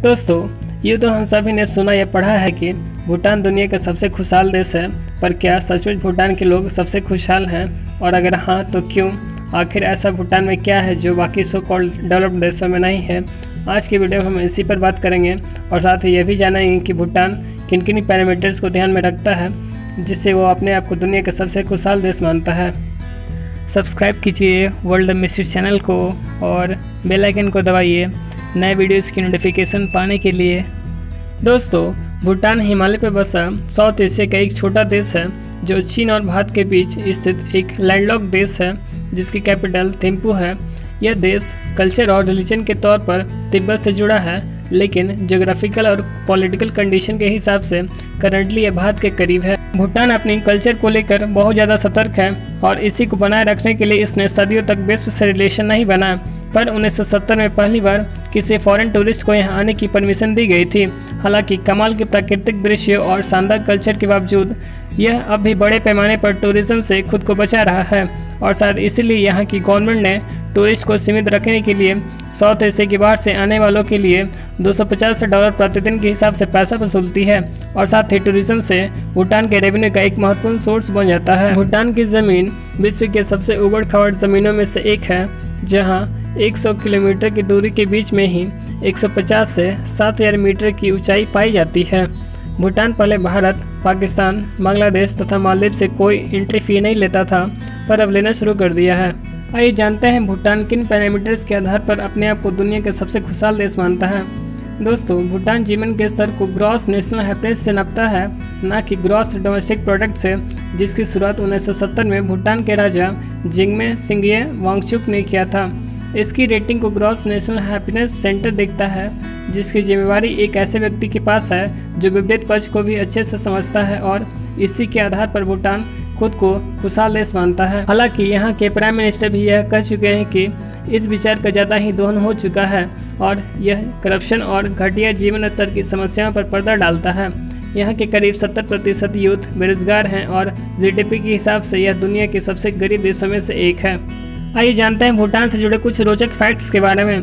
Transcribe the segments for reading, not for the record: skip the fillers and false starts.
दोस्तों, ये तो हम सभी ने सुना या पढ़ा है कि भूटान दुनिया का सबसे खुशहाल देश है। पर क्या सचमुच भूटान के लोग सबसे खुशहाल हैं? और अगर हाँ तो क्यों? आखिर ऐसा भूटान में क्या है जो बाकी सो कॉल्ड डेवलप्ड देशों में नहीं है? आज की वीडियो में हम इसी पर बात करेंगे और साथ ही ये भी जानेंगे कि भूटान किन किन पैरामीटर्स को ध्यान में रखता है जिससे वो अपने आप को दुनिया का सबसे खुशहाल देश मानता है। सब्सक्राइब कीजिए वर्ल्ड मिस्ट्री चैनल को और बेल आइकन को दबाइए नए वीडियोस की नोटिफिकेशन पाने के लिए। दोस्तों, भूटान हिमालय पर बसा साउथ एशिया का एक छोटा देश है जो चीन और भारत के बीच स्थित एक लैंडलॉक देश है जिसकी कैपिटल थिम्पू है। यह देश कल्चर और रिलीजन के तौर पर तिब्बत से जुड़ा है, लेकिन ज्योग्राफिकल और पॉलिटिकल कंडीशन के हिसाब से करंटली यह भारत के करीब है। भूटान अपनी कल्चर को लेकर बहुत ज़्यादा सतर्क है और इसी को बनाए रखने के लिए इसने सदियों तक विश्व से रिलेशन नहीं बनाया। पर 1970 में पहली बार किसी फॉरेन टूरिस्ट को यहाँ आने की परमिशन दी गई थी। हालांकि कमाल के प्राकृतिक दृश्य और शानदार कल्चर के बावजूद यह अब भी बड़े पैमाने पर टूरिज्म से खुद को बचा रहा है और शायद इसीलिए यहाँ की गवर्नमेंट ने टूरिस्ट को सीमित रखने के लिए साउथ एशिया के बाहर से आने वालों के लिए $250 प्रतिदिन के हिसाब से पैसा वसूलती है और साथ ही टूरिज्म से भूटान के रेवेन्यू का एक महत्वपूर्ण सोर्स बन जाता है। भूटान की ज़मीन विश्व के सबसे उबड़ खाबड़ ज़मीनों में से एक है, जहाँ 100 किलोमीटर की दूरी के बीच में ही 150 से 7000 मीटर की ऊंचाई पाई जाती है। भूटान पहले भारत, पाकिस्तान, बांग्लादेश तथा मालदीव से कोई एंट्री फी नहीं लेता था, पर अब लेना शुरू कर दिया है। आइए जानते हैं भूटान किन पैरामीटर्स के आधार पर अपने आप को दुनिया का सबसे खुशहाल देश मानता है। दोस्तों, भूटान जीवन के स्तर को ग्रॉस नेशनल हैप्पीनेस से नापता है, न कि ग्रॉस डोमेस्टिक प्रोडक्ट से, जिसकी शुरुआत 1970 में भूटान के राजा जिग्मे सिंघिये वांगचुक ने किया था। इसकी रेटिंग को ग्रॉस नेशनल हैप्पीनेस सेंटर देखता है, जिसकी जिम्मेवारी एक ऐसे व्यक्ति के पास है जो विपरीत पक्ष को भी अच्छे से समझता है और इसी के आधार पर भूटान खुद को खुशहाल देश मानता है। हालांकि यहाँ के प्राइम मिनिस्टर भी यह कह चुके हैं कि इस विचार का ज़्यादा ही दोहन हो चुका है और यह करप्शन और घटिया जीवन स्तर की समस्याओं पर पर्दा डालता है। यहाँ के करीब 70% यूथ बेरोजगार हैं और जीडीपी के हिसाब से यह दुनिया के सबसे गरीब देशों में से एक है। आइए जानते हैं भूटान से जुड़े कुछ रोचक फैक्ट्स के बारे में।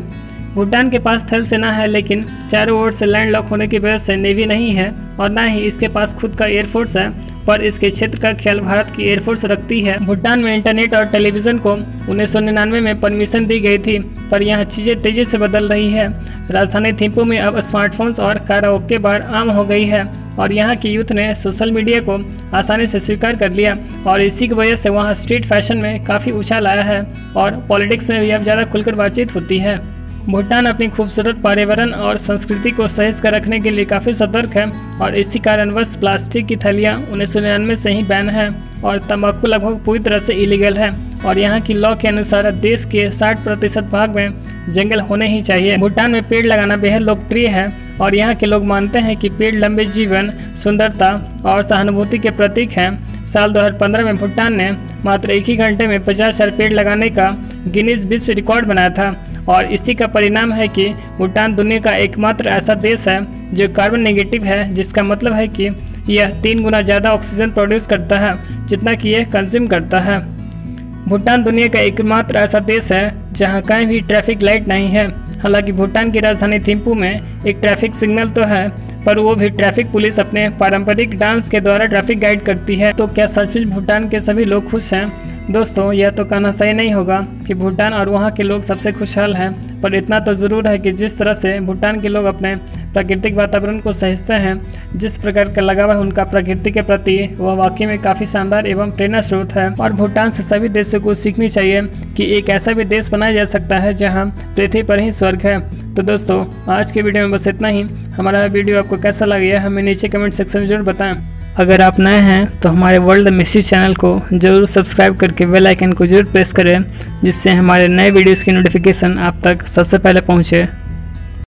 भूटान के पास थल सेना है, लेकिन चारों ओर से लैंड लॉक होने की वजह से नेवी नहीं है और न ही इसके पास खुद का एयरफोर्स है, पर इसके क्षेत्र का ख्याल भारत की एयरफोर्स रखती है। भूटान में इंटरनेट और टेलीविज़न को 1999 में परमिशन दी गई थी, पर यहाँ चीज़ें तेज़ी से बदल रही है। राजधानी थिम्पू में अब स्मार्टफोन्स और कराओके बार आम हो गई है और यहाँ की यूथ ने सोशल मीडिया को आसानी से स्वीकार कर लिया और इसी की वजह से वहाँ स्ट्रीट फैशन में काफ़ी उछाल आया है और पॉलिटिक्स में भी अब ज़्यादा खुलकर बातचीत होती है। भूटान अपनी खूबसूरत पर्यावरण और संस्कृति को सहेज कर रखने के लिए काफ़ी सतर्क है और इसी कारणवश प्लास्टिक की थैलियाँ 1999 से ही बैन है और तंबाकू लगभग पूरी तरह से इलीगल है और यहाँ की लॉ के अनुसार देश के 60% भाग में जंगल होने ही चाहिए। भूटान में पेड़ लगाना बेहद लोकप्रिय है और यहाँ के लोग मानते हैं कि पेड़ लंबे जीवन, सुंदरता और सहानुभूति के प्रतीक हैं। साल 2015 में भूटान ने मात्र एक ही घंटे में 50,000 पेड़ लगाने का गिनीज विश्व रिकॉर्ड बनाया था और इसी का परिणाम है कि भूटान दुनिया का एकमात्र ऐसा देश है जो कार्बन नेगेटिव है, जिसका मतलब है कि यह 3 गुना ज़्यादा ऑक्सीजन प्रोड्यूस करता है जितना कि यह कंज्यूम करता है। भूटान दुनिया का एकमात्र ऐसा देश है जहां कहीं भी ट्रैफिक लाइट नहीं है। हालांकि भूटान की राजधानी थिम्पू में एक ट्रैफिक सिग्नल तो है, पर वो भी ट्रैफिक पुलिस अपने पारंपरिक डांस के द्वारा ट्रैफिक गाइड करती है। तो क्या सचमुच भूटान के सभी लोग खुश हैं? दोस्तों, यह तो कहना सही नहीं होगा कि भूटान और वहाँ के लोग सबसे खुशहाल हैं, पर इतना तो ज़रूर है कि जिस तरह से भूटान के लोग अपने प्राकृतिक वातावरण को सहेजते हैं, जिस प्रकार का लगाव है उनका प्रकृति के प्रति, वह वाकई में काफ़ी शानदार एवं प्रेरणा स्रोत है। और भूटान से सभी देशों को सीखनी चाहिए कि एक ऐसा भी देश बनाया जा सकता है जहाँ पृथ्वी पर ही स्वर्ग है। तो दोस्तों, आज के वीडियो में बस इतना ही। हमारा वीडियो आपको कैसा लगा हमें नीचे कमेंट सेक्शन में जरूर बताएं। अगर आप नए हैं तो हमारे वर्ल्ड मिस्ट्री चैनल को जरूर सब्सक्राइब करके बेल आइकन को जरूर प्रेस करें, जिससे हमारे नए वीडियोस की नोटिफिकेशन आप तक सबसे पहले पहुंचे।